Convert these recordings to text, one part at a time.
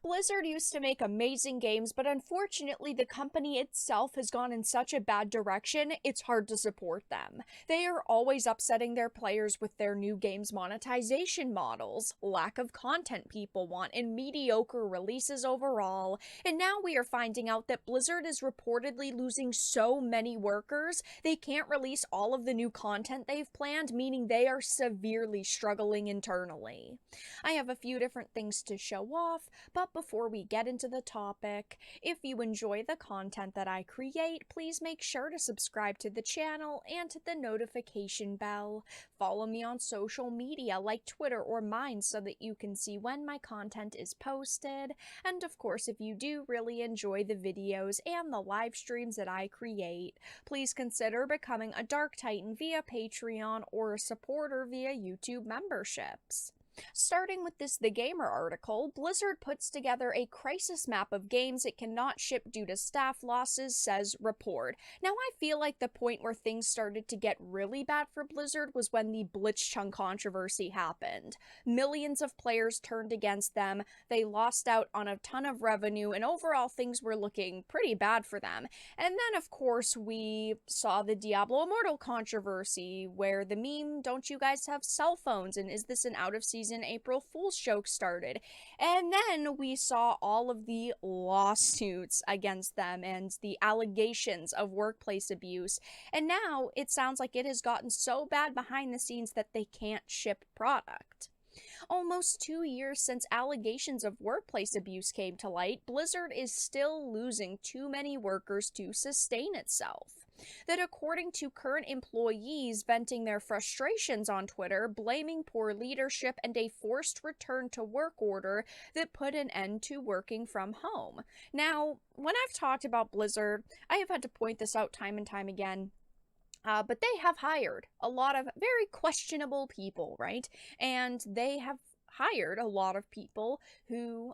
Blizzard used to make amazing games, but unfortunately, the company itself has gone in such a bad direction, it's hard to support them. They are always upsetting their players with their new games monetization models, lack of content people want, and mediocre releases overall. And now we are finding out that Blizzard is reportedly losing so many workers, they can't release all of the new content they've planned, meaning they are severely struggling internally. I have a few different things to show off, but before we get into the topic, if you enjoy the content that I create, please make sure to subscribe to the channel and to the notification bell. Follow me on social media like Twitter or mine so that you can see when my content is posted. And of course, if you do really enjoy the videos and the live streams that I create, please consider becoming a Dark Titan via Patreon or a supporter via YouTube memberships. Starting with this The Gamer article, Blizzard puts together a crisis map of games it cannot ship due to staff losses, says report. Now, I feel like the point where things started to get really bad for Blizzard was when the Blitzchung controversy happened. Millions of players turned against them, they lost out on a ton of revenue, and overall things were looking pretty bad for them. And then, of course, we saw the Diablo Immortal controversy, where the meme, "Don't you guys have cell phones, and is this an out-of-season April Fool's joke?" started. And then we saw all of the lawsuits against them and the allegations of workplace abuse. And now it sounds like it has gotten so bad behind the scenes that they can't ship product. Almost 2 years since allegations of workplace abuse came to light, Blizzard is still losing too many workers to sustain itself. That according to current employees venting their frustrations on Twitter, blaming poor leadership and a forced return to work order that put an end to working from home. Now, when I've talked about Blizzard, I have had to point this out time and time again. But they have hired a lot of very questionable people, right? And they have hired a lot of people who,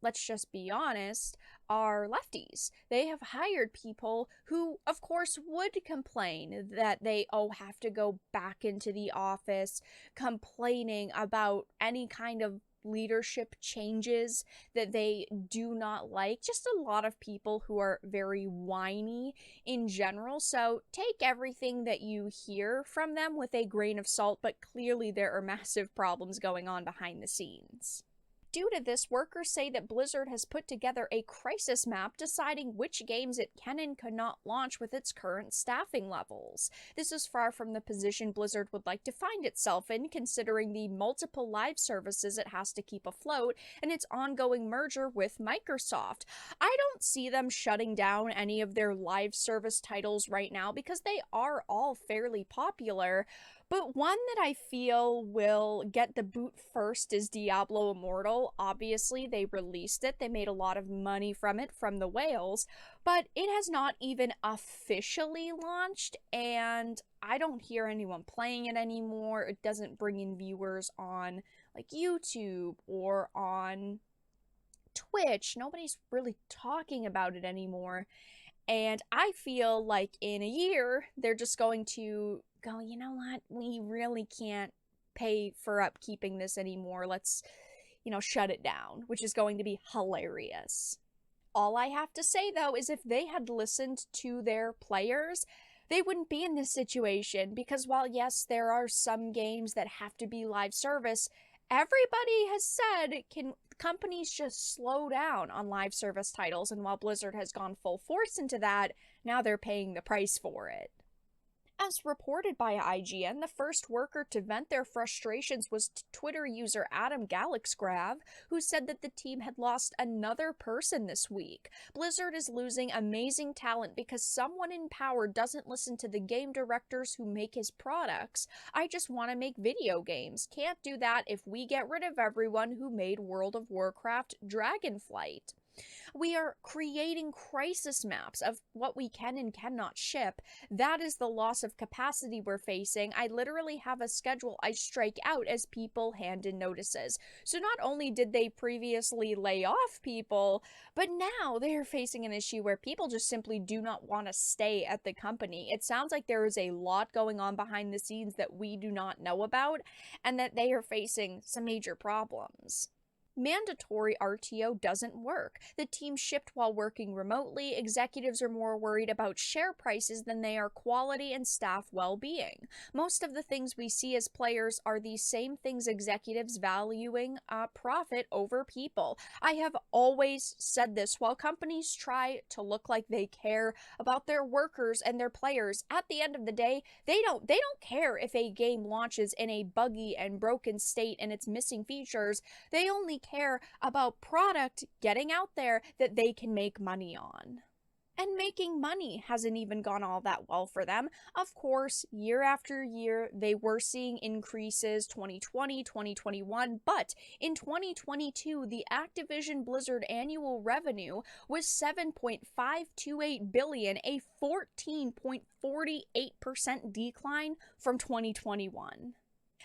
let's just be honest, are lefties. They have hired people who, of course, would complain that they, have to go back into the office, complaining about any kind of leadership changes that they do not like. Just a lot of people who are very whiny in general. So take everything that you hear from them with a grain of salt, but clearly there are massive problems going on behind the scenes. Due to this, workers say that Blizzard has put together a crisis map deciding which games it can and cannot launch with its current staffing levels. This is far from the position Blizzard would like to find itself in, considering the multiple live services it has to keep afloat and its ongoing merger with Microsoft. I don't see them shutting down any of their live service titles right now because they are all fairly popular. But one that I feel will get the boot first is Diablo Immortal. Obviously, they released it. They made a lot of money from it, from the whales, but it has not even officially launched, and I don't hear anyone playing it anymore. It doesn't bring in viewers on like YouTube or on Twitch. Nobody's really talking about it anymore. And I feel like in a year, they're just going to go, you know what, we really can't pay for upkeeping this anymore. Let's, shut it down, which is going to be hilarious. All I have to say, though, is if they had listened to their players, they wouldn't be in this situation because while, yes, there are some games that have to be live service, everybody has said, can companies just slow down on live service titles? And while Blizzard has gone full force into that, now they're paying the price for it. As reported by IGN, the first worker to vent their frustrations was Twitter user Adam Galaxgrav, who said that the team had lost another person this week. Blizzard is losing amazing talent because someone in power doesn't listen to the game directors who make his products. I just want to make video games. Can't do that if we get rid of everyone who made World of Warcraft Dragonflight. We are creating crisis maps of what we can and cannot ship. That is the loss of capacity we're facing. I literally have a schedule I strike out as people hand in notices. So not only did they previously lay off people, but now they are facing an issue where people just simply do not want to stay at the company. It sounds like there is a lot going on behind the scenes that we do not know about, and that they are facing some major problems. Mandatory RTO doesn't work. The team shipped while working remotely. Executives are more worried about share prices than they are quality and staff well-being. Most of the things we see as players are the same things executives valuing profit over people. I have always said this. While companies try to look like they care about their workers and their players, at the end of the day, they don't care if a game launches in a buggy and broken state and it's missing features. They only care about product getting out there that they can make money on. And making money hasn't even gone all that well for them. Of course, year after year, they were seeing increases 2020, 2021, but in 2022, the Activision Blizzard annual revenue was $7.528 billion, a 14.48% decline from 2021.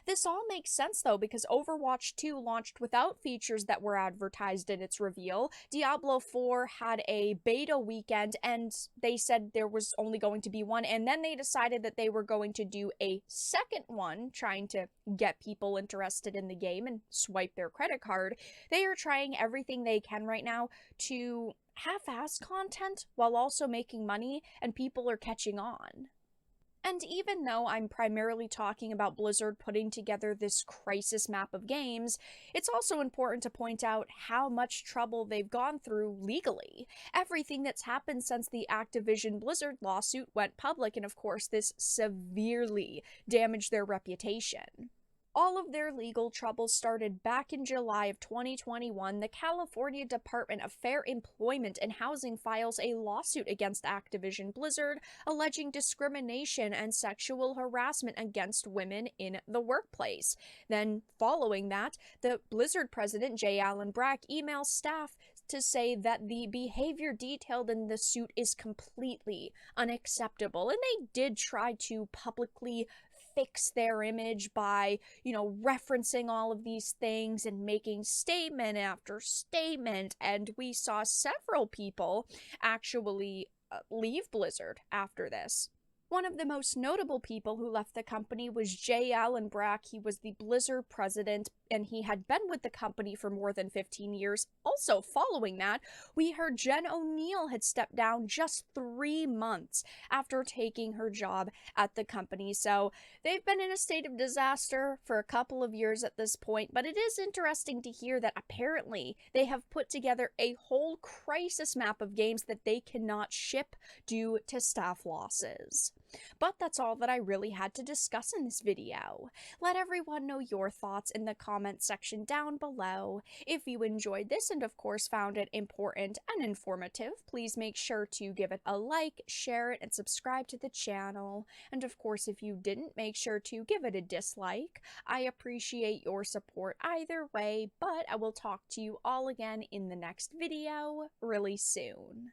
This all makes sense though, because Overwatch 2 launched without features that were advertised in its reveal. Diablo 4 had a beta weekend and they said there was only going to be one, and then they decided that they were going to do a second one, trying to get people interested in the game and swipe their credit card. They are trying everything they can right now to half-ass content while also making money, and people are catching on. And even though I'm primarily talking about Blizzard putting together this crisis map of games, it's also important to point out how much trouble they've gone through legally. Everything that's happened since the Activision Blizzard lawsuit went public, and of course this severely damaged their reputation. All of their legal troubles started back in July of 2021. The California Department of Fair Employment and Housing files a lawsuit against Activision Blizzard, alleging discrimination and sexual harassment against women in the workplace. Then, following that, the Blizzard president, J. Allen Brack, emails staff to say that the behavior detailed in the suit is completely unacceptable. And they did try to publicly fix their image by, referencing all of these things and making statement after statement. And we saw several people actually leave Blizzard after this. One of the most notable people who left the company was J. Allen Brack. He was the Blizzard president, and he had been with the company for more than 15 years. Also, following that, we heard Jen O'Neill had stepped down just 3 months after taking her job at the company. So they've been in a state of disaster for a couple of years at this point, but it is interesting to hear that apparently they have put together a whole crisis map of games that they cannot ship due to staff losses. But that's all that I really had to discuss in this video. Let everyone know your thoughts in the comments section down below. If you enjoyed this and of course found it important and informative, please make sure to give it a like, share it, and subscribe to the channel. And of course, if you didn't, make sure to give it a dislike. I appreciate your support either way, but I will talk to you all again in the next video really soon.